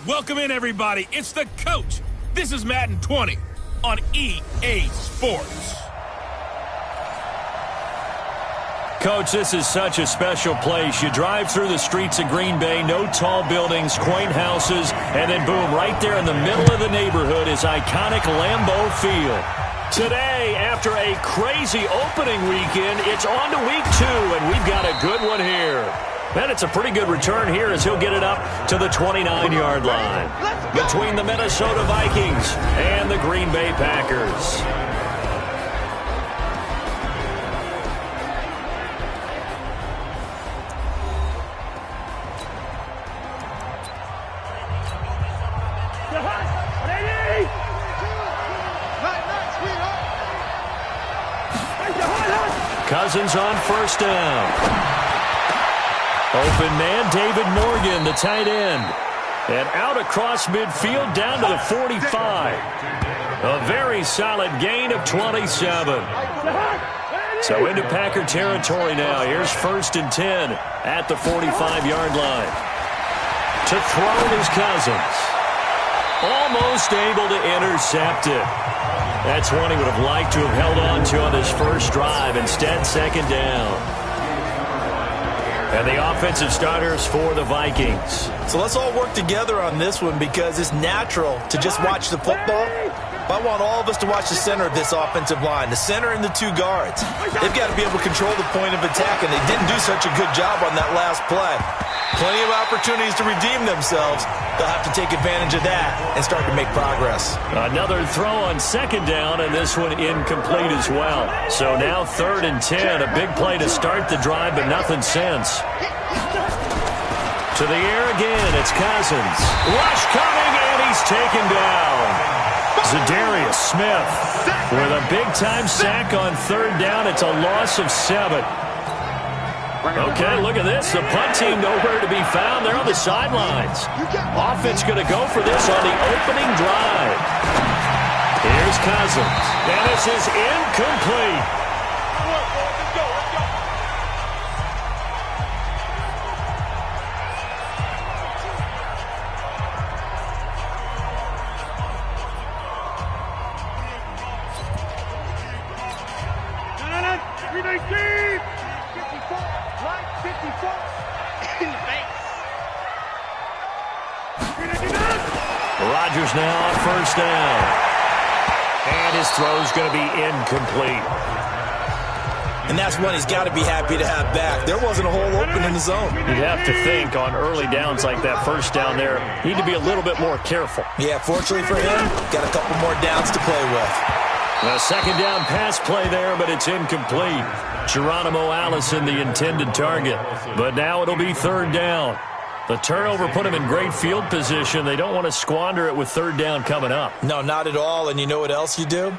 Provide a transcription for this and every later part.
Welcome in, everybody. It's the coach. This is Madden 20 on EA Sports. Coach, this is such a special place. You drive through the streets of Green Bay, no tall buildings, quaint houses, and then boom, right there in the middle of the neighborhood is iconic Lambeau Field. Today, after a crazy opening weekend, it's on to week 2, and we've got a good one here. And it's a pretty good return here as he'll get it up to the 29-yard line between the Minnesota Vikings and the Green Bay Packers. Cousins on first down. Open man, David Morgan, the tight end. And out across midfield down to the 45. A very solid gain of 27. So into Packer territory now. Here's 1st and 10 at the 45-yard line. To throw is Cousins. Almost able to intercept it. That's one he would have liked to have held on to on his first drive. Instead, 2nd down. And the offensive starters for the Vikings. So let's all work together on this one because it's natural to just watch the football. But I want all of us to watch the center of this offensive line, the center and the 2 guards. They've got to be able to control the point of attack, and they didn't do such a good job on that last play. Plenty of opportunities to redeem themselves. They'll have to take advantage of that and start to make progress. Another throw on 2nd down, and this one incomplete as well. So now 3rd and 10, a big play to start the drive, but nothing since. To the air again, it's Cousins. Rush coming, and he's taken down. Za'Darius Smith with a big-time sack on 3rd down. It's a loss of 7. Okay, look at this. The punt team nowhere to be found. They're on the sidelines. Offense going to go for this on the opening drive. Here's Cousins. And this is incomplete. Rodgers now on 1st down. And his throw's going to be incomplete. And that's one he's got to be happy to have back. There wasn't a hole open in the zone. You'd have to think on early downs like that 1st down there, need to be a little bit more careful. Yeah, fortunately for him, got a couple more downs to play with. A 2nd down pass play there, but it's incomplete. Geronimo Allison, the intended target. But now it'll be 3rd down. The turnover put him in great field position. They don't want to squander it with 3rd down coming up. No, not at all. And you know what else you do?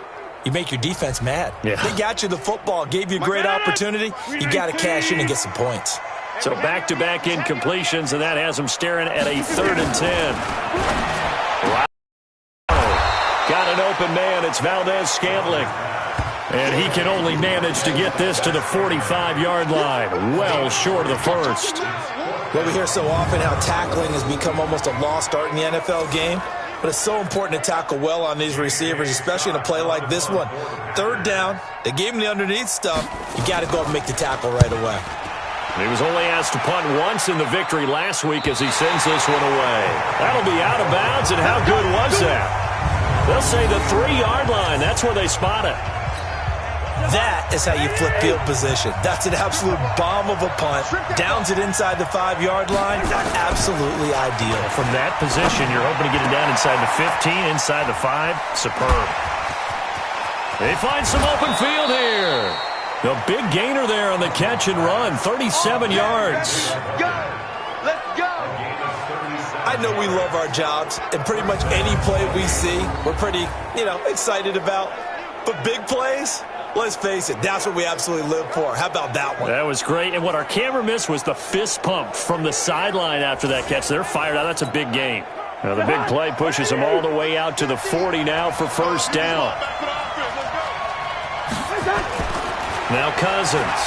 You make your defense mad. Yeah. They got you the football, gave you a great opportunity. You got to cash in and get some points. So back-to-back incompletions, and that has them staring at a 3rd and 10. Wow. Got an open man. It's Valdez-Scantling. And he can only manage to get this to the 45-yard line. Well short of the 1st. Well, we hear so often how tackling has become almost a lost art in the NFL game. But it's so important to tackle well on these receivers, especially in a play like this one. 3rd down, they gave him the underneath stuff. You got to go up and make the tackle right away. He was only asked to punt once in the victory last week as he sends this one away. That'll be out of bounds, and how good was that? They'll say the 3-yard line. That's where they spot it. That is how you flip field position. That's an absolute bomb of a punt. Downs it inside the 5-yard line. Absolutely ideal. From that position, you're hoping to get it down inside the 15, inside the 5. Superb. They find some open field here. The big gainer there on the catch and run, 37 yards. Let's go. Let's go. I know we love our jobs, and pretty much any play we see, we're pretty, excited about. But big plays, let's face it, that's what we absolutely live for. How about that one? That was great. And what our camera missed was the fist pump from the sideline after that catch. They're fired out. That's a big gain. Now the big play pushes them all the way out to the 40 now for 1st down. Now Cousins.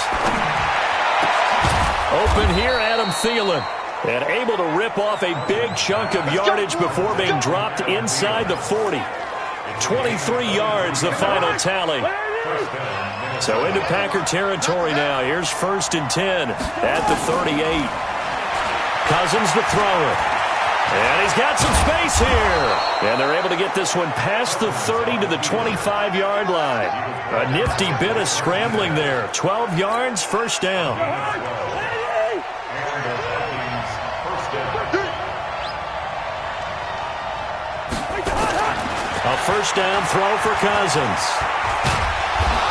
Open here, Adam Thielen. And able to rip off a big chunk of yardage before being dropped inside the 40. 23 yards, the final tally. So into Packer territory now. Here's 1st and 10 at the 38. Cousins to throw it. And he's got some space here. And they're able to get this one past the 30 to the 25-yard line. A nifty bit of scrambling there. 12 yards, 1st down. A 1st down throw for Cousins.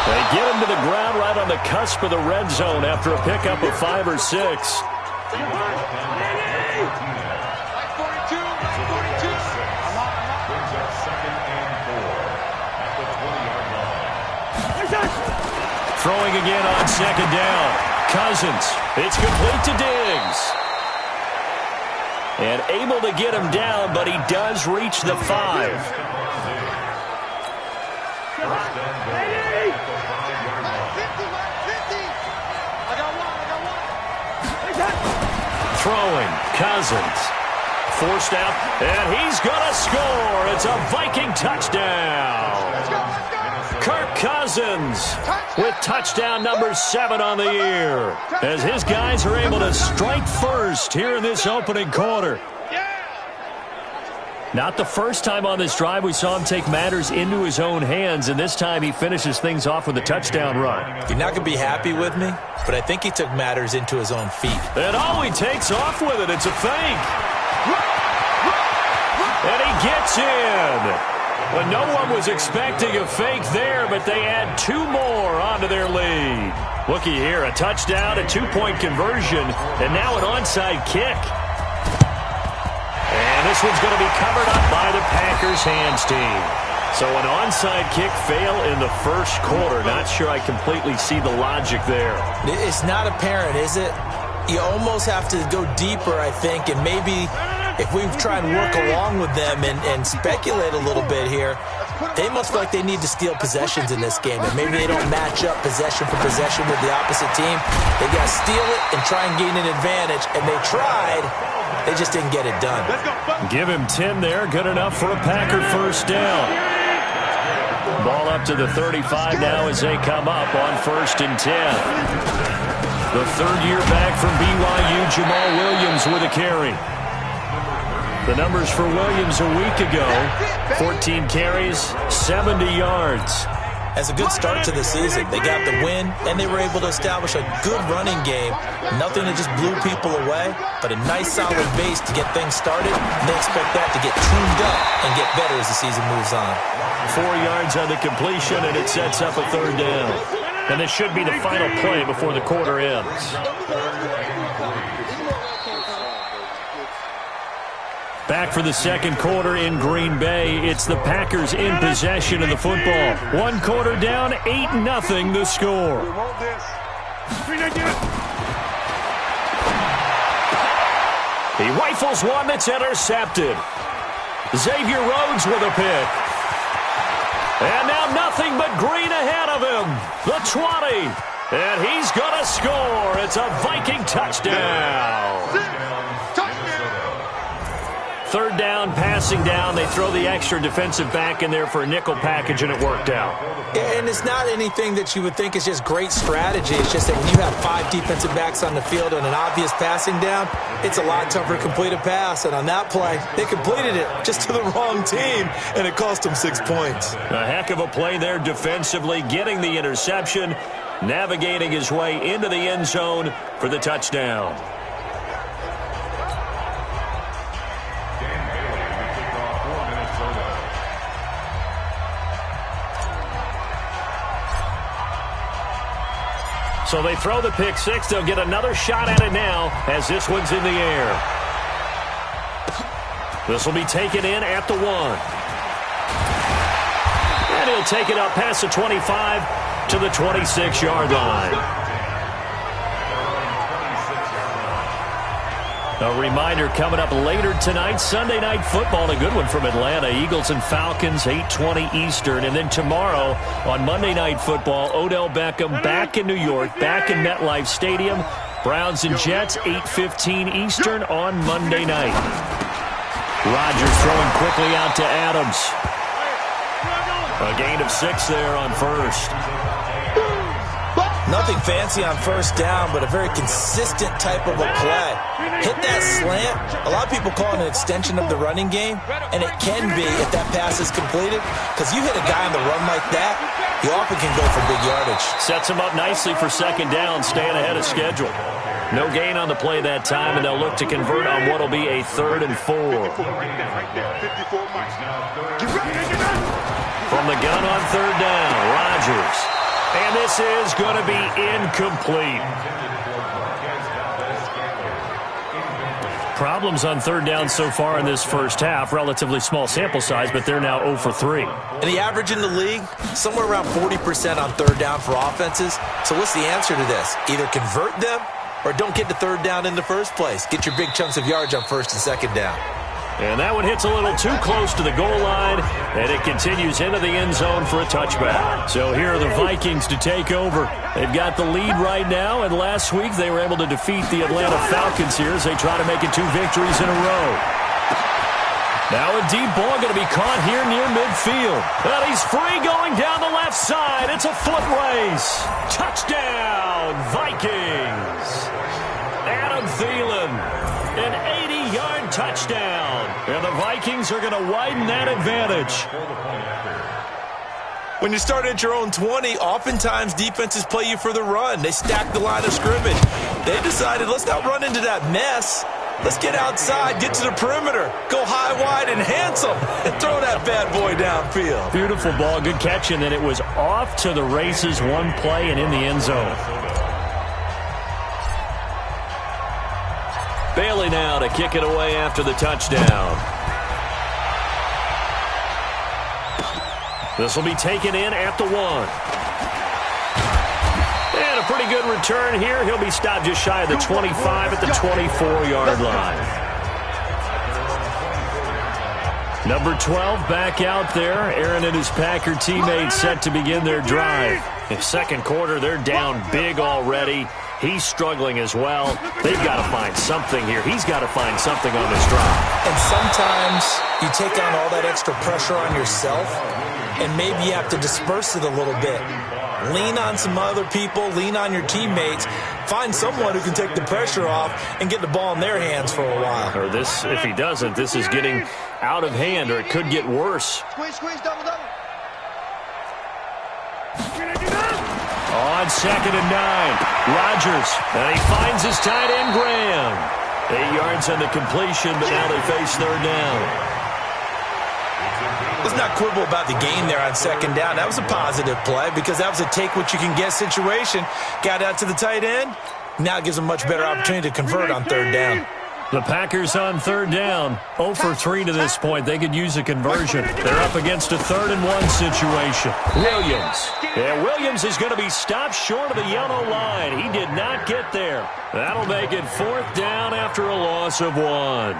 They get him to the ground right on the cusp of the red zone after a pickup of 5 or 6. Throwing again on 2nd down. Cousins. It's complete to Diggs. And able to get him down, but he does reach the 5. Throwing, Cousins. Forced out, and he's going to score. It's a Viking touchdown. Kirk Cousins with touchdown number 7 on the year, as his guys are able to strike first here in this opening quarter. Not the first time on this drive we saw him take matters into his own hands, and this time he finishes things off with a touchdown run. You're not going to be happy with me, but I think he took matters into his own feet. And he takes off with it. It's a fake. And he gets in. Well, no one was expecting a fake there, but they add 2 more onto their lead. Looky here, a touchdown, a 2-point conversion, and now an onside kick. And this one's going to be covered up by the Packers hands team. So an onside kick fail in the 1st quarter. Not sure I completely see the logic there. It's not apparent, is it? You almost have to go deeper, I think, and maybe if we try and work along with them and speculate a little bit here, they must feel like they need to steal possessions in this game, and maybe they don't match up possession for possession with the opposite team. They got to steal it and try and gain an advantage, and they tried. They just didn't get it done. Give him 10 there. Good enough for a Packer 1st down. Ball up to the 35 now as they come up on 1st and 10. The 3rd-year back from BYU, Jamal Williams with a carry. The numbers for Williams a week ago, 14 carries, 70 yards. As a good start to the season, they got the win, and they were able to establish a good running game. Nothing that just blew people away, but a nice solid base to get things started, and they expect that to get tuned up and get better as the season moves on. 4 yards on the completion, and it sets up a 3rd down. And this should be the final play before the quarter ends. Back for the 2nd quarter in Green Bay. It's the Packers in possession of the football. 1 quarter down, 8-0 the score. He rifles one that's intercepted. Xavier Rhodes with a pick. And now nothing but green ahead of him. The 20. And he's going to score. It's a Viking touchdown. 3rd down, passing down. They throw the extra defensive back in there for a nickel package, and it worked out. Yeah, and it's not anything that you would think is just great strategy. It's just that when you have 5 defensive backs on the field on an obvious passing down, it's a lot tougher to complete a pass. And on that play, they completed it just to the wrong team, and it cost them 6 points. A heck of a play there defensively, getting the interception, navigating his way into the end zone for the touchdown. So they throw the pick 6. They'll get another shot at it now as this one's in the air. This will be taken in at the 1. And he'll take it up past the 25 to the 26-yard line. A reminder coming up later tonight, Sunday Night Football, a good one from Atlanta. Eagles and Falcons, 8:20 Eastern. And then tomorrow on Monday Night Football, Odell Beckham back in New York, back in MetLife Stadium Browns and Jets, 8:15 Eastern on Monday night. Rodgers throwing quickly out to Adams. A gain of 6 there on first. Nothing fancy on first down, but a very consistent type of a play. Hit that slant. A lot of people call it an extension of the running game, and it can be if that pass is completed, because you hit a guy on the run like that, he often can go for big yardage. Sets him up nicely for second down, staying ahead of schedule. No gain on the play that time, and they'll look to convert on what will be a 3rd and 4. From the gun on 3rd down, Rodgers. And this is going to be incomplete. Problems on 3rd down so far in this first half. Relatively small sample size, but they're now 0 for 3. And the average in the league, somewhere around 40% on 3rd down for offenses. So what's the answer to this? Either convert them or don't get to 3rd down in the first place. Get your big chunks of yards on 1st and 2nd down. And that one hits a little too close to the goal line, and it continues into the end zone for a touchback. So here are the Vikings to take over. They've got the lead right now, and last week they were able to defeat the Atlanta Falcons here as they try to make it 2 victories in a row. Now a deep ball going to be caught here near midfield. And he's free going down the left side. It's a foot race. Touchdown, Vikings. Adam Thielen, an 80-yard touchdown. And the Vikings are going to widen that advantage. When you start at your own 20, oftentimes defenses play you for the run. They stack the line of scrimmage. They decided, let's not run into that mess. Let's get outside, get to the perimeter, go high, wide, and handsome, and throw that bad boy downfield. Beautiful ball, good catch, and then it was off to the races, one play and in the end zone. Bailey now to kick it away after the touchdown. This will be taken in at the 1. And a pretty good return here. He'll be stopped just shy of the 25 at the 24-yard line. Number 12 back out there. Aaron and his Packer teammates set to begin their drive. In second quarter, they're down big already. He's struggling as well. They've got to find something here. He's got to find something on this drive. And sometimes you take on all that extra pressure on yourself, and maybe you have to disperse it a little bit. Lean on some other people, lean on your teammates, find someone who can take the pressure off and get the ball in their hands for a while. Or this, if he doesn't, this is getting out of hand, or it could get worse. Squeeze, double. On 2nd and 9, Rodgers, and he finds his tight end, Graham. 8 yards on the completion, but now they face 3rd down. Let's not quibble about the game there on 2nd down. That was a positive play because that was a take-what-you-can-get situation. Got out to the tight end. Now it gives them a much better opportunity to convert on 3rd down. The Packers on 3rd down, 0 for 3 to this point. They could use a conversion. They're up against a 3rd and 1 situation. Williams. Yeah, Williams is going to be stopped short of the yellow line. He did not get there. That'll make it 4th down after a loss of 1.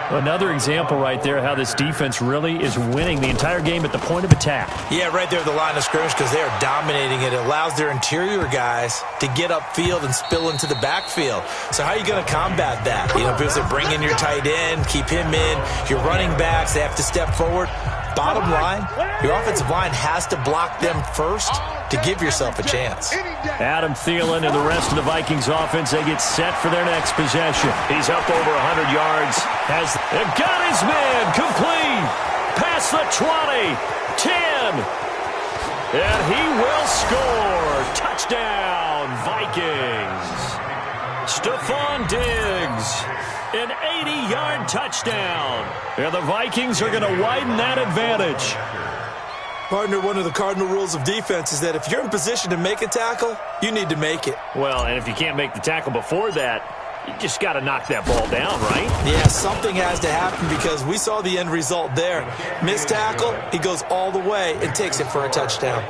Another example right there how this defense really is winning the entire game at the point of attack. Yeah, right there at the line of scrimmage because they are dominating it. It allows their interior guys to get upfield and spill into the backfield. So how are you going to combat that? You know, people say bring in your tight end, keep him in. Your running backs, they have to step forward. Bottom line, your offensive line has to block them first to give yourself a chance. Adam Thielen and the rest of the Vikings offense, they get set for their next possession. He's up over 100 yards. Has got his man complete. Past the 20, 10. And he will score. Touchdown, Vikings. Stephon Diggs. An 80-yard touchdown. And the Vikings are going to widen that advantage. Partner, one of the cardinal rules of defense is that if you're in position to make a tackle, you need to make it. Well, and if you can't make the tackle before that, you just got to knock that ball down, right? Yeah, something has to happen because we saw the end result there. Missed tackle, he goes all the way and takes it for a touchdown.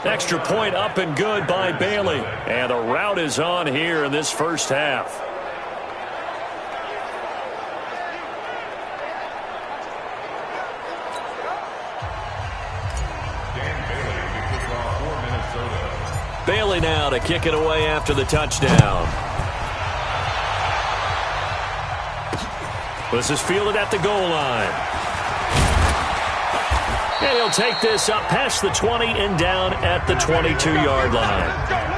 Extra point up and good by Bailey. And the route is on here in this first half. Bailey now to kick it away after the touchdown. This is fielded at the goal line. And he'll take this up past the 20 and down at the 22-yard line.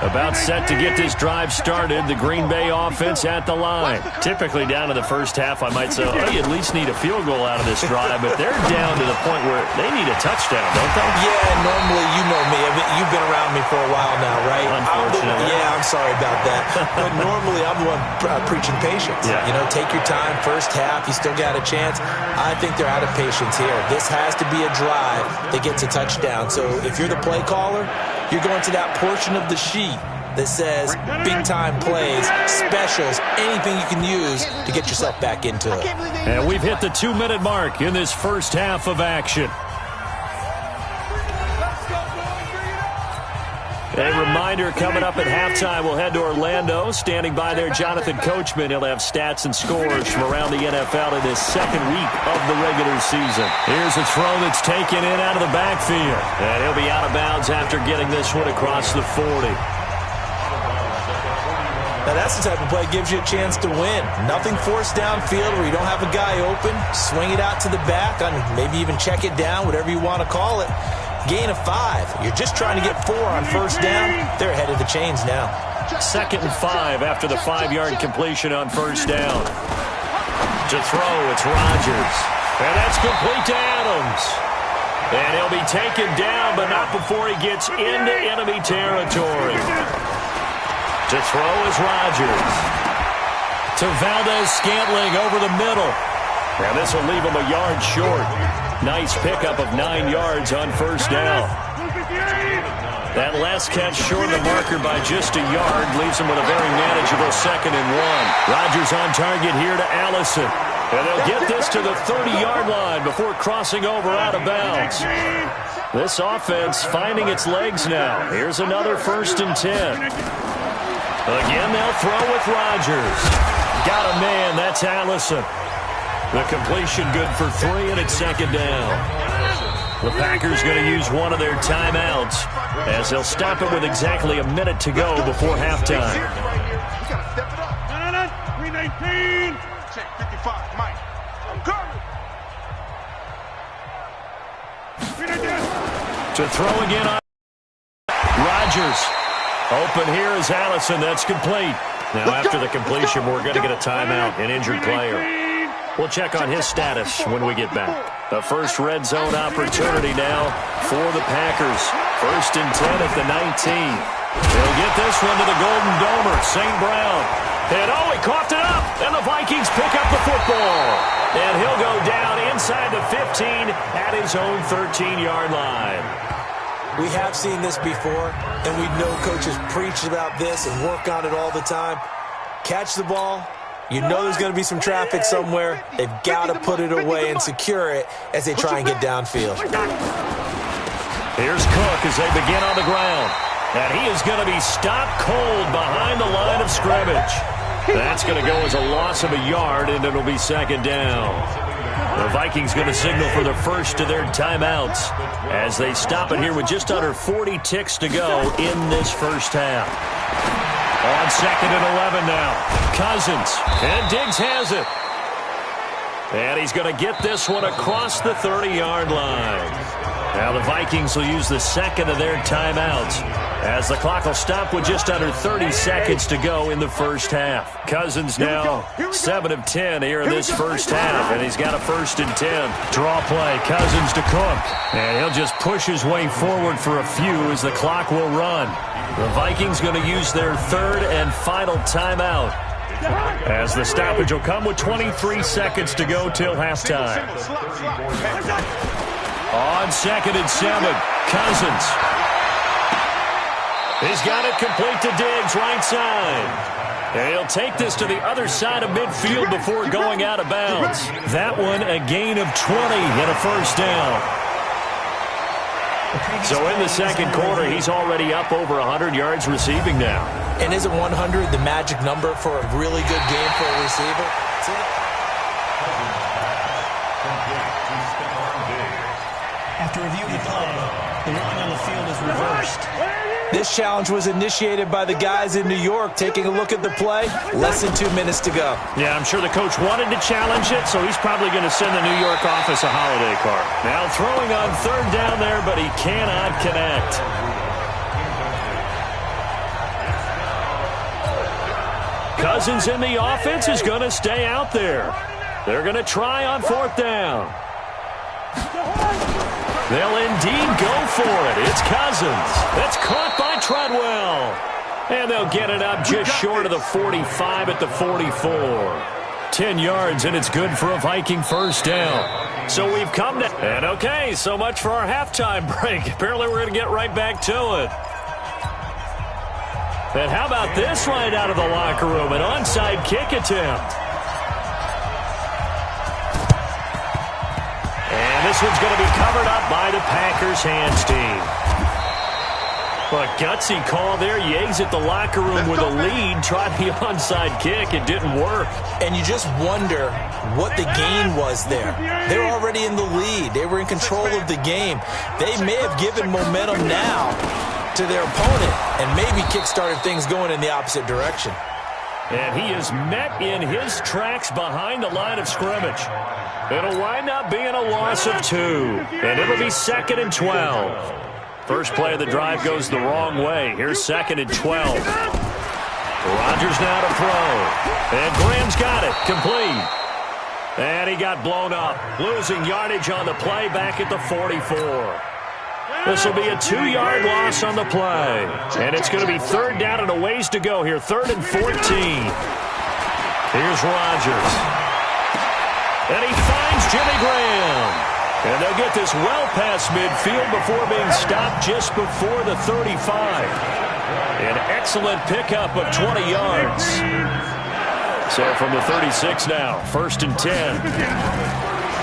About set to get this drive started. The Green Bay offense at the line. Typically down to the first half, I might say, oh, you at least need a field goal out of this drive. But they're down to the point where they need a touchdown, don't they? Yeah, normally, you know me. I mean, you've been around me for a while now, right? Unfortunately. I'm sorry about that. But normally, I'm the one preaching patience. Yeah. You know, take your time. First half, you still got a chance. I think they're out of patience here. This has to be a drive that gets a touchdown. So if you're the play caller, you're going to that portion of the sheet that says big-time plays, specials, anything you can use to get yourself back into it. And we've hit the 2-minute mark in this first half of action. A reminder, coming up at halftime, we'll head to Orlando. Standing by there, Jonathan Coachman. He'll have stats and scores from around the NFL in his second week of the regular season. Here's a throw that's taken in out of the backfield. And he'll be out of bounds after getting this one across the 40. Now, that's the type of play that gives you a chance to win. Nothing forced downfield where you don't have a guy open. Swing it out to the back, maybe even check it down, whatever you want to call it. Gain of 5. You're just trying to get 4 on first down. They're ahead of the chains now. 2nd and 5 after the 5-yard completion on first down. To throw, it's Rodgers. And that's complete to Adams. And he'll be taken down, but not before he gets into enemy territory. To throw is Rodgers. To Valdez-Scantling over the middle. And this will leave him a yard short. Nice pickup of 9 yards on first down. That last catch short of the marker by just a yard leaves him with a very manageable 2nd and 1. Rodgers on target here to Allison. And they'll get this to the 30-yard line before crossing over out of bounds. This offense finding its legs now. Here's another 1st and 10. Again, they'll throw with Rodgers. Got a man, that's Allison. The completion good for 3, and it's 2nd down. The Packers going to use one of their timeouts as they'll stop it with exactly a minute to go before halftime. 319. Check 55, Mike. I'm coming. To throw again on Rodgers. Open here is Allison. That's complete. Now after the completion, we're going to get a timeout, an injured player. We'll check on his status when we get back. The first red zone opportunity now for the Packers. 1st and 10 at the 19. They'll get this one to the Golden Domer, St. Brown. And he coughed it up, and the Vikings pick up the football. And he'll go down inside the 15 at his own 13-yard line. We have seen this before, and we know coaches preach about this and work on it all the time. Catch the ball. You know there's going to be some traffic somewhere. They've got to put it away and secure it as they try and get downfield. Here's Cook as they begin on the ground. And he is going to be stopped cold behind the line of scrimmage. That's going to go as a loss of a yard, and it'll be 2nd down. The Vikings going to signal for the first of their timeouts as they stop it here with just under 40 ticks to go in this first half. On 2nd and 11 now. Cousins. And Diggs has it. And he's going to get this one across the 30-yard line. Now the Vikings will use the 2nd of their timeouts as the clock will stop with just under 30 seconds to go in the first half. Cousins now 7 of 10 here in this first half, and he's got a 1st and 10. Draw play. Cousins to Cook. And he'll just push his way forward for a few as the clock will run. The Vikings going to use their 3rd and final timeout as the stoppage will come with 23 seconds to go till halftime. On 2nd and 7, Cousins. He's got it complete to Diggs, right side. And he'll take this to the other side of midfield before going out of bounds. That one a gain of 20 and a 1st down. So in the second quarter, he's already up over 100 yards receiving now. And isn't 100 the magic number for a really good game for a receiver? After reviewing the play, the line on the field is reversed. This challenge was initiated by the guys in New York. Taking a look at the play, less than 2 minutes to go. Yeah, I'm sure the coach wanted to challenge it, so he's probably going to send the New York office a holiday card. Now throwing on third down there, but he cannot connect. Cousins in the offense is going to stay out there. They're going to try on fourth down. They'll indeed go for it. It's Cousins. That's caught by Treadwell. And they'll get it up just short of the 45 at the 44. 10 yards, and it's good for a Viking first down. So we've come to... And okay, so much for our halftime break. Apparently we're going to get right back to it. And how about this right out of the locker room? An onside kick attempt. And this one's going to be covered up by the Packers hands team. Well, a gutsy call there. You exit the locker room with a lead. Tried the onside kick. It didn't work. And you just wonder what the gain was there. They're already in the lead. They were in control of the game. They may have given momentum now to their opponent and maybe kick-started things going in the opposite direction. And he is met in his tracks behind the line of scrimmage. It'll wind up being a loss of 2, and it'll be 2nd and 12. First play of the drive goes the wrong way. Here's 2nd and 12. Rodgers now to throw. And Graham's got it. Complete. And he got blown up. Losing yardage on the play back at the 44. This will be a 2-yard loss on the play. And it's going to be third down and a ways to go here. 3rd and 14. Here's Rodgers. And he finds Jimmy Graham. And they'll get this well past midfield before being stopped just before the 35. An excellent pickup of 20 yards. So from the 36 now, 1st and 10.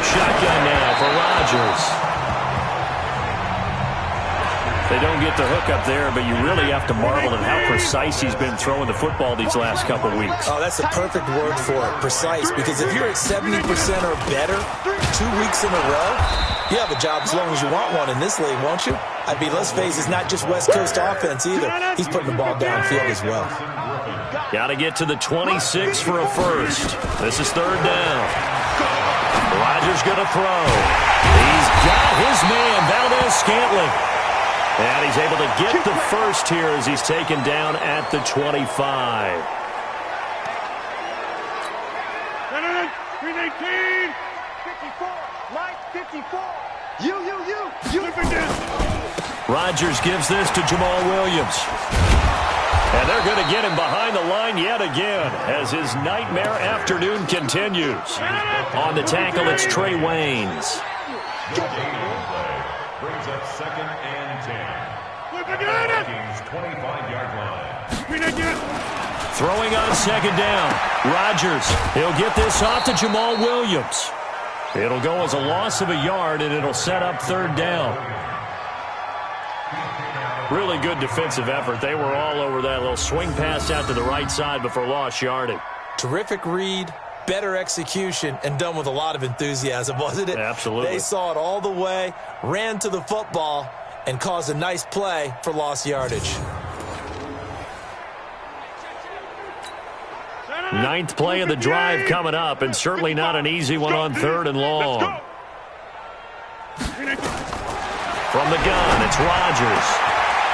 Shotgun now for Rodgers. They don't get the hook up there, but you really have to marvel at how precise he's been throwing the football these last couple weeks. Oh, that's a perfect word for it, precise, because if you're at 70% or better 2 weeks in a row, you have a job as long as you want one in this league, won't you? I mean, let's face it, it's not just West Coast offense either. He's putting the ball downfield as well. Got to get to the 26 for a first. This is third down. Rodgers going to throw. He's got his man, Valdez-Scantling. And he's able to get the first here as he's taken down at the 25. 319, 54, Mike, 54. You. Rodgers gives this to Jamal Williams. And they're going to get him behind the line yet again as his nightmare afternoon continues. On the tackle, it's Trey Waynes. Brings up 2nd and 10. Vikings 25-yard line. Throwing on 2nd down. Rodgers, he'll get this off to Jamal Williams. It'll go as a loss of a yard, and it'll set up third down. Really good defensive effort. They were all over that little swing pass out to the right side before lost yardage. Terrific read, better execution, and done with a lot of enthusiasm, wasn't it? Absolutely. They saw it all the way, ran to the football, and caused a nice play for lost yardage. 9th play of the drive coming up, and certainly not an easy one on 3rd and long. From the gun, it's Rodgers.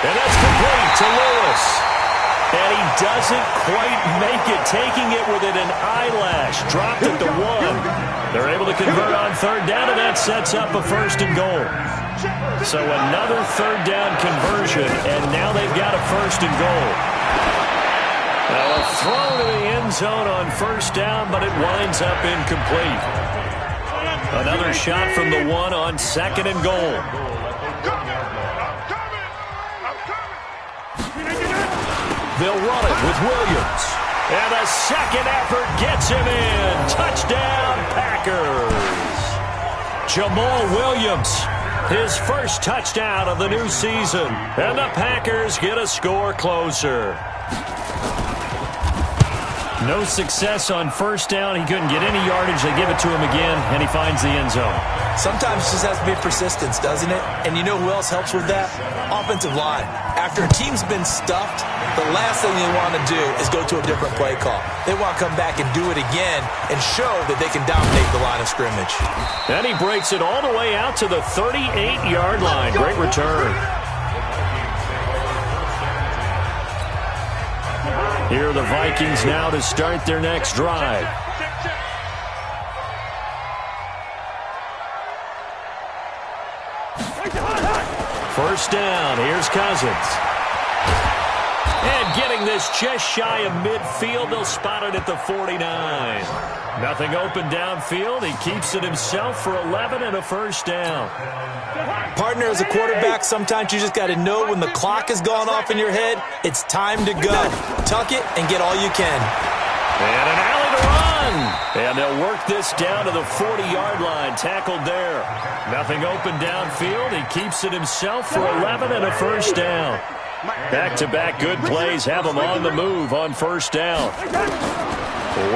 And that's complete to Lewis. And he doesn't quite make it, taking it within an eyelash. Dropped at the 1. They're able to convert on third down, and that sets up a 1st and goal. So another third down conversion, and now they've got a 1st and goal. Now a throw to the end zone on 1st down, but it winds up incomplete. Another shot from the 1 on 2nd and goal. They'll run it with Williams. And the second effort gets him in. Touchdown, Packers. Jamal Williams, his first touchdown of the new season. And the Packers get a score closer. No success on first down. He couldn't get any yardage. They give it to him again, and he finds the end zone. Sometimes it just has to be persistence, doesn't it? And you know who else helps with that? Offensive line. After a team's been stuffed, the last thing they want to do is go to a different play call. They want to come back and do it again and show that they can dominate the line of scrimmage. And he breaks it all the way out to the 38-yard line. Great return. Here are the Vikings now to start their next drive. First down, here's Cousins. And getting this just shy of midfield, they'll spot it at the 49. Nothing open downfield. He keeps it himself for 11 and a first down. Partner, as a quarterback, sometimes you just got to know when the clock has gone off in your head, it's time to go. Tuck it and get all you can. And an alley to run. And they'll work this down to the 40-yard line. Tackled there. Nothing open downfield. He keeps it himself for 11 and a first down. Back-to-back good plays have him on the move on first down.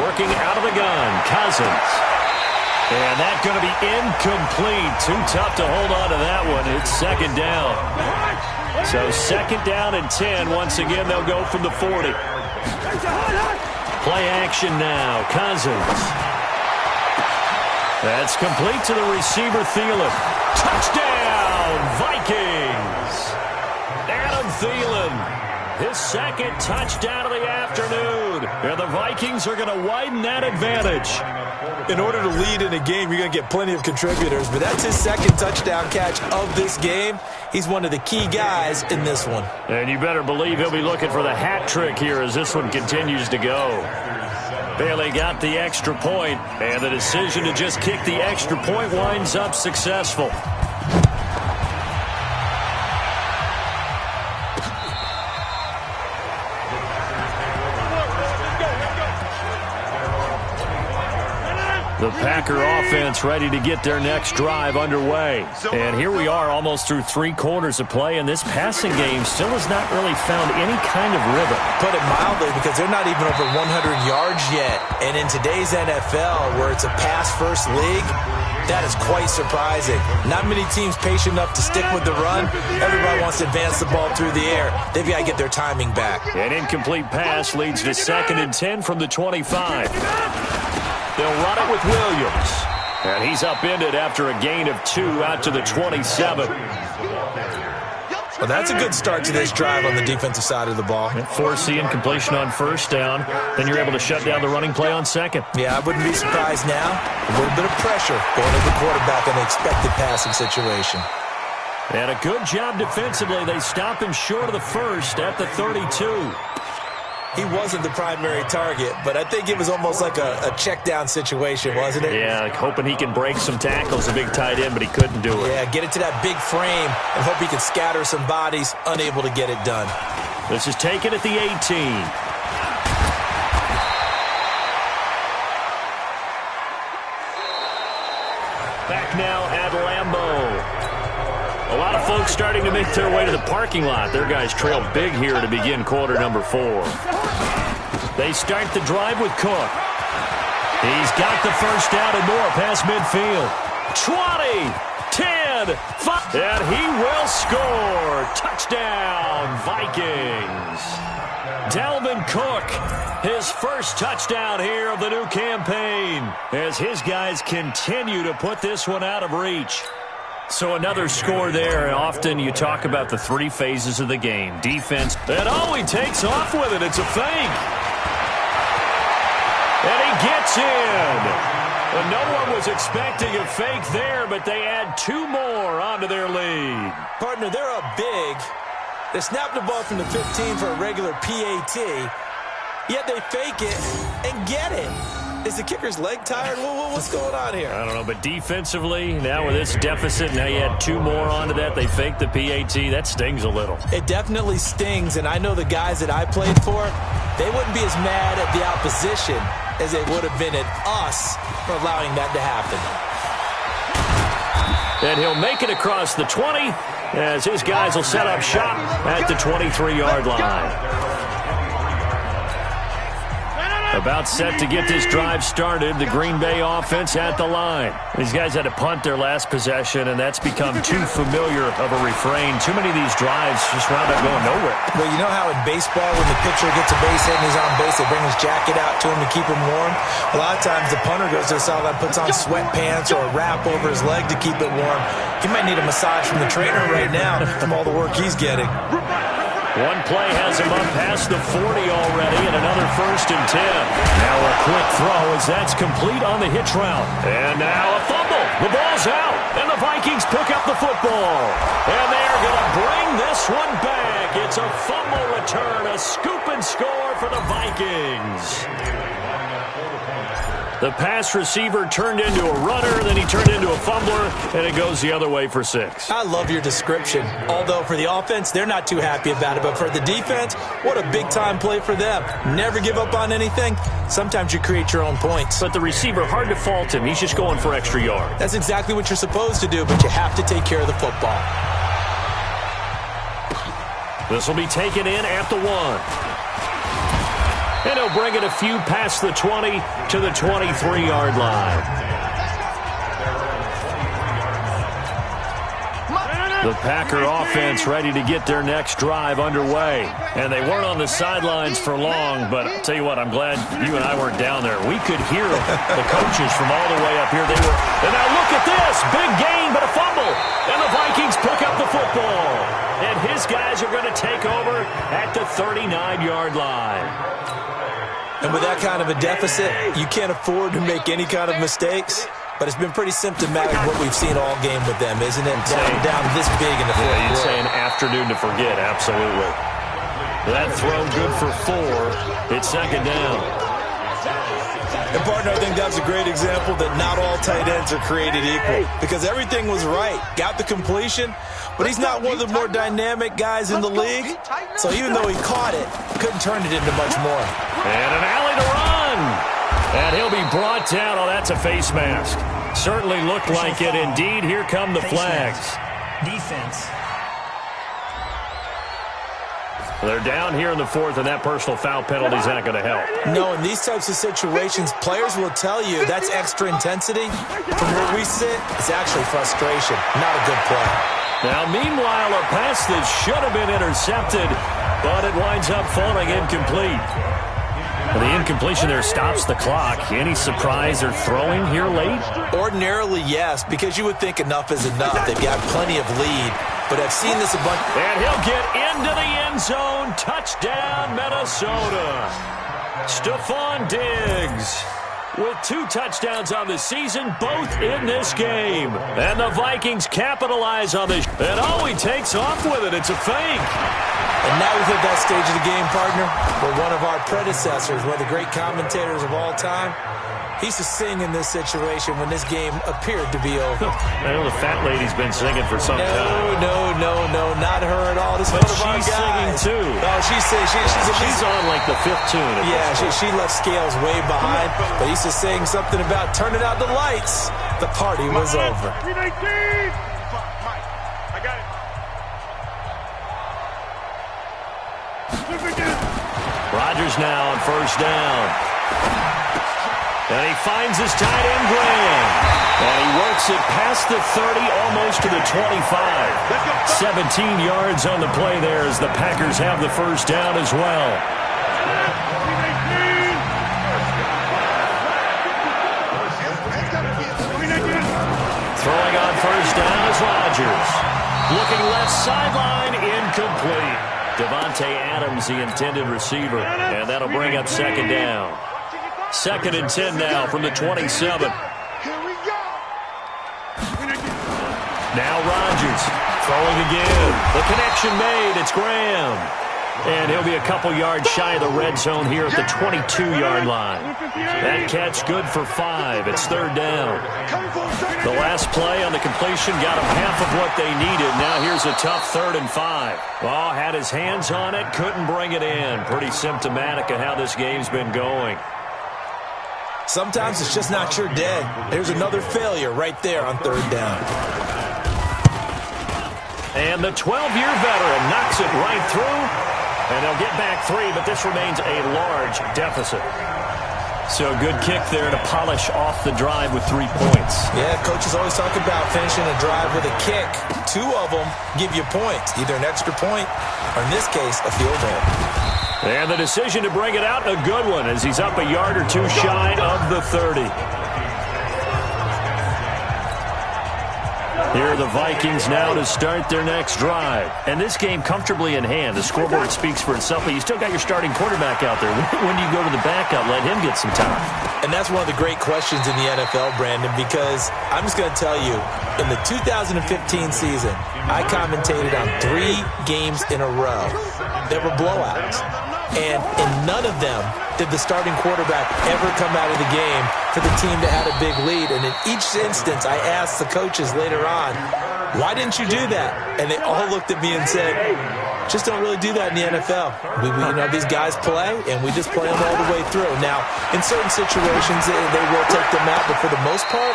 Working out of the gun, Cousins. And that's going to be incomplete. Too tough to hold on to that one. It's second down. So second down and 10. Once again, they'll go from the 40. Play action now. Cousins. That's complete to the receiver, Thielen. Touchdown, Vikings. Adam Thielen, his second touchdown of the afternoon. And the Vikings are going to widen that advantage. In order to lead in a game, you're going to get plenty of contributors, but that's his second touchdown catch of this game. He's one of the key guys in this one. And you better believe he'll be looking for the hat trick here as this one continues to go. Bailey got the extra point, and the decision to just kick the extra point winds up successful. The Packer offense ready to get their next drive underway. And here we are almost through 3 quarters of play, and this passing game still has not really found any kind of rhythm. Put it mildly, because they're not even over 100 yards yet. And in today's NFL, where it's a pass-first league, that is quite surprising. Not many teams patient enough to stick with the run. Everybody wants to advance the ball through the air. They've got to get their timing back. An incomplete pass leads to second and 10 from the 25. They'll run it with Williams. And he's upended after a gain of 2 out to the 27. Well, that's a good start to this drive on the defensive side of the ball. Force the incompletion on first down. Then you're able to shut down the running play on second. Yeah, I wouldn't be surprised now. A little bit of pressure going to the quarterback in an expected passing situation. And a good job defensively. They stop him short of the first at the 32. He wasn't the primary target, but I think it was almost like a check down situation, wasn't it? Yeah, like hoping he can break some tackles, a big tight end, but he couldn't do it. Yeah, get it to that big frame and hope he can scatter some bodies, unable to get it done. This is taken at the 18. Back now at Lambeau. A lot of folks starting to make their way to the parking lot. Their guys trail big here to begin quarter number 4. They start the drive with Cook. He's got the first down and more past midfield. 20, 10, 5, and he will score. Touchdown, Vikings. Dalvin Cook, his first touchdown here of the new campaign, as his guys continue to put this one out of reach. So another score there. Often you talk about the 3 phases of the game. Defense. And he takes off with it. It's a fake. And he gets in. And no one was expecting a fake there, but they add 2 more onto their lead. Partner, they're up big. They snapped the ball from the 15 for a regular PAT, yet they fake it and get it. Is the kicker's leg tired? What's going on here? I don't know, but defensively, now with this deficit, now you add 2 more onto that. They fake the PAT. That stings a little. It definitely stings, and I know the guys that I played for, they wouldn't be as mad at the opposition as they would have been at us for allowing that to happen. And he'll make it across the 20 as his guys will set up shop at the 23-yard line. About set to get this drive started. The Green Bay offense at the line. These guys had to punt their last possession, and that's become too familiar of a refrain. Too many of these drives just wound up going nowhere. Well, you know how in baseball when the pitcher gets a base hit and he's on base, they bring his jacket out to him to keep him warm? A lot of times the punter goes to the sideline, puts on sweatpants or a wrap over his leg to keep it warm. He might need a massage from the trainer right now from all the work he's getting. One play has him up past the 40 already, and another 1st and 10. Now a quick throw as that's complete on the hitch route. And now a fumble. The ball's out, and the Vikings pick up the football. And they are going to bring this one back. It's a fumble return, a scoop and score for the Vikings. The pass receiver turned into a runner, then he turned into a fumbler, and it goes the other way for 6. I love your description. Although for the offense, they're not too happy about it. But for the defense, what a big-time play for them. Never give up on anything. Sometimes you create your own points. But the receiver, hard to fault him. He's just going for extra yard. That's exactly what you're supposed to do, but you have to take care of the football. This will be taken in at the 1. And he'll bring it a few past the 20 to the 23-yard line. The Packer offense ready to get their next drive underway. And they weren't on the sidelines for long, but I'll tell you what, I'm glad you and I weren't down there. We could hear the coaches from all the way up here. And now look at this. Big gain, but a fumble. And the Vikings pick up the football. And his guys are going to take over at the 39-yard line. And with that kind of a deficit, you can't afford to make any kind of mistakes. But it's been pretty symptomatic of what we've seen all game with them, isn't it? Down this big in the fourth quarter. You'd say an afternoon to forget, absolutely. That throw good for 4. It's 2nd down. And, partner, I think that's a great example that not all tight ends are created equal. Because everything was right. Got the completion, but he's not one of the more dynamic guys in the league. So even though he caught it, couldn't turn it into much more. And an alley to run. And he'll be brought down. Oh, that's a face mask. Certainly looked like it. Indeed, here come the flags. Defense. They're down here in the 4th, and that personal foul penalty is not going to help. No, in these types of situations, players will tell you that's extra intensity. From where we sit, it's actually frustration, not a good play. Now, meanwhile, a pass that should have been intercepted, but it winds up falling incomplete. The incompletion there stops the clock. Any surprise they're throwing here late? Ordinarily, yes, because you would think enough is enough. They've got plenty of lead. But I've seen this a bunch. And he'll get into the end zone. Touchdown, Minnesota. Stephon Diggs with 2 touchdowns on the season, both in this game. And the Vikings capitalize on this. And he takes off with it. It's a fake. And now we've hit that stage of the game, partner, where one of our predecessors, one of the great commentators of all time, he used to sing in this situation when this game appeared to be over. I know the fat lady's been singing for some time. No, not her at all. This but is one of our she's singing guys. too. Oh, she's on like the 5th tune. Yeah, she left Scales way behind, but he used to sing something about turning out the lights. The party was over. Rodgers now on 1st down. And he finds his tight end, Graham. And he works it past the 30, almost to the 25. 17 yards on the play there as the Packers have the 1st down as well. Throwing on 1st down is Rodgers. Looking left sideline, incomplete. Devontae Adams, the intended receiver. And that'll bring up 2nd down. 2nd and 10 now from the 27. Now Rodgers throwing again. The connection made. It's Graham. And he'll be a couple yards shy of the red zone here at the 22-yard line. That catch good for 5. It's 3rd down. The last play on the completion got them half of what they needed. Now here's a tough 3rd and 5. Oh, had his hands on it, couldn't bring it in. Pretty symptomatic of how this game's been going. Sometimes it's just not your day. There's another failure right there on 3rd down. And the 12-year veteran knocks it right through. And they'll get back 3, but this remains a large deficit. So good kick there to polish off the drive with 3 points. Yeah, coaches always talk about finishing a drive with a kick. 2 of them give you points, either an extra point or, in this case, a field goal. And the decision to bring it out, a good one, as he's up a yard or 2 shy of the 30. Here are the Vikings now to start their next drive. And this game comfortably in hand. The scoreboard speaks for itself, but you still got your starting quarterback out there. When do you go to the backup, let him get some time? And that's one of the great questions in the NFL, Brandon, because I'm just going to tell you, in the 2015 season, I commentated on 3 games in a row. There were blowouts. And in none of them did the starting quarterback ever come out of the game for the team that had a big lead. And in each instance, I asked the coaches later on, why didn't you do that? And they all looked at me and said, just don't really do that in the NFL. These guys play, and we just play them all the way through. Now, in certain situations, they will take them out, but for the most part,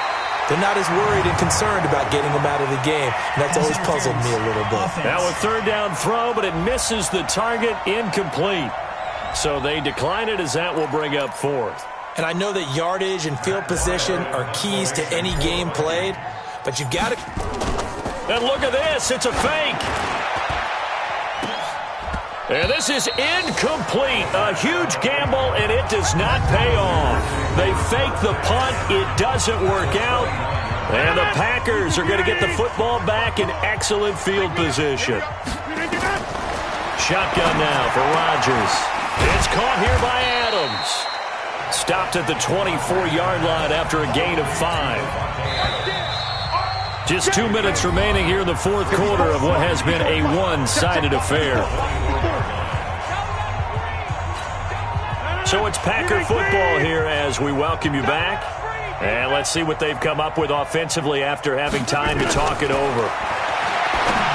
they're not as worried and concerned about getting them out of the game. And that's always puzzled me a little bit. Now a third down throw, but it misses the target, incomplete. So they decline it, as that will bring up 4th. And I know that yardage and field position are keys to any game played, but you got to... And look at this. It's a fake. And this is incomplete. A huge gamble, and it does not pay off. They fake the punt. It doesn't work out. And the Packers are going to get the football back in excellent field position. Shotgun now for Rodgers. It's caught here by Adams. Stopped at the 24-yard line after a gain of 5. Just 2 minutes remaining here in the 4th quarter of what has been a one-sided affair. So it's Packer football here as we welcome you back. And let's see what they've come up with offensively after having time to talk it over.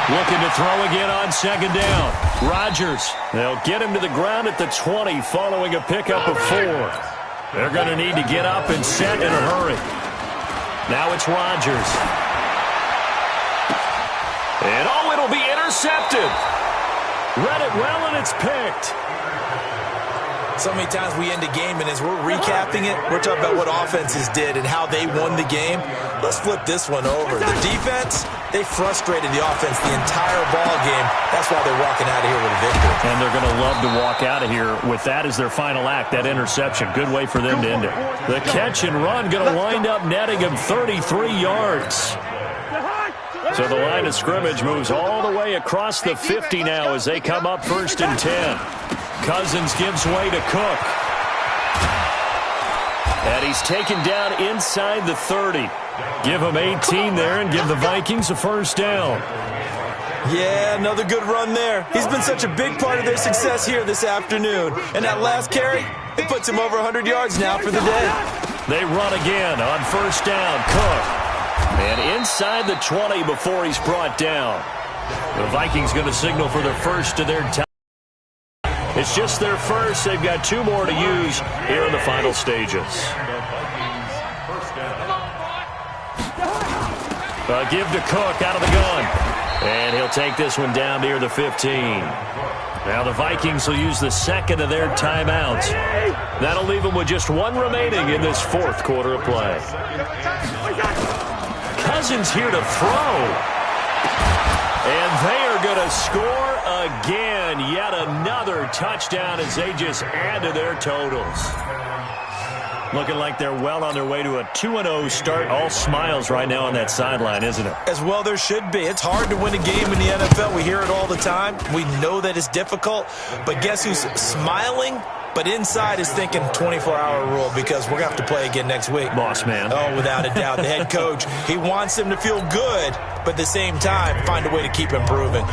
Looking to throw again on 2nd down. Rodgers, they'll get him to the ground at the 20 following a pickup of 4. They're going to need to get up and set in a hurry. Now it's Rodgers. And it'll be intercepted. Read it well, and it's picked. So many times we end a game, and as we're recapping it, we're talking about what offenses did and how they won the game. Let's flip this one over. The defense, they frustrated the offense the entire ball game. That's why they're walking out of here with a victory. And they're going to love to walk out of here with that as their final act, that interception. Good way for them to end it. The catch and run going to wind up netting him 33 yards. So the line of scrimmage moves all the way across the 50 now as they come up 1st and 10. Cousins gives way to Cook. And he's taken down inside the 30. Give him 18 there and give the Vikings a 1st down. Yeah, another good run there. He's been such a big part of their success here this afternoon. And that last carry, it puts him over 100 yards now for the day. They run again on 1st down. Cook. And inside the 20 before he's brought down. The Vikings going to signal for their first of their time. It's just their first. They've got 2 more to use here in the final stages. Give to Cook out of the gun. And he'll take this one down near the 15. Now the Vikings will use the 2nd of their timeouts. That'll leave them with just 1 remaining in this 4th quarter of play. Cousins here to throw. And they are going to score again. Yet another touchdown as they just add to their totals. Looking like they're well on their way to a 2-0 start. All smiles right now on that sideline, isn't it? As well there should be. It's hard to win a game in the NFL. We hear it all the time. We know that it's difficult. But guess who's smiling? But inside is thinking 24-hour rule because we're going to have to play again next week. Boss man. Oh, without a doubt. The head coach, he wants them to feel good, but at the same time, find a way to keep improving.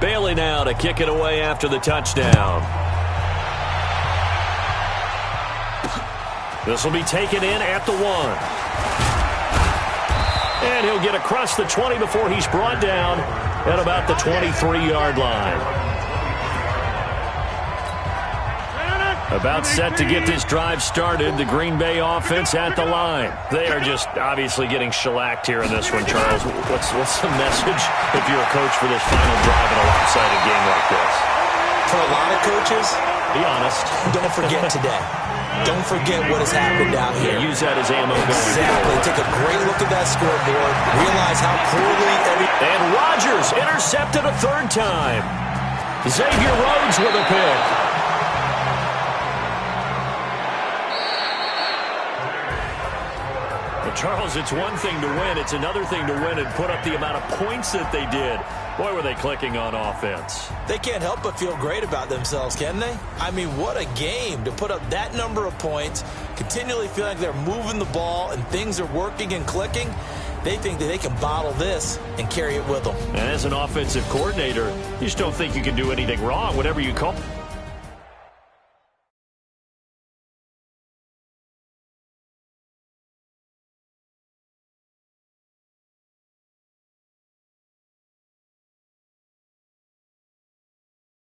Bailey now to kick it away after the touchdown. This will be taken in at the 1. And he'll get across the 20 before he's brought down at about the 23-yard line. About set to get this drive started. The Green Bay offense at the line. They are just obviously getting shellacked here in this one, Charles. What's the message if you're a coach for this final drive in a lopsided game like this? For a lot of coaches, be honest. Don't forget today. Don't forget what has happened out here. Use that as ammo. Exactly. Take a great look at that scoreboard. Realize how poorly And Rodgers intercepted a third time. Xavier Rhodes with a pick. Well, Charles, it's one thing to win. It's another thing to win and put up the amount of points that they did. Boy, were they clicking on offense. They can't help but feel great about themselves, can they? I mean, what a game to put up that number of points, continually feel like they're moving the ball and things are working and clicking. They think that they can bottle this and carry it with them. And as an offensive coordinator, you just don't think you can do anything wrong, whatever you call.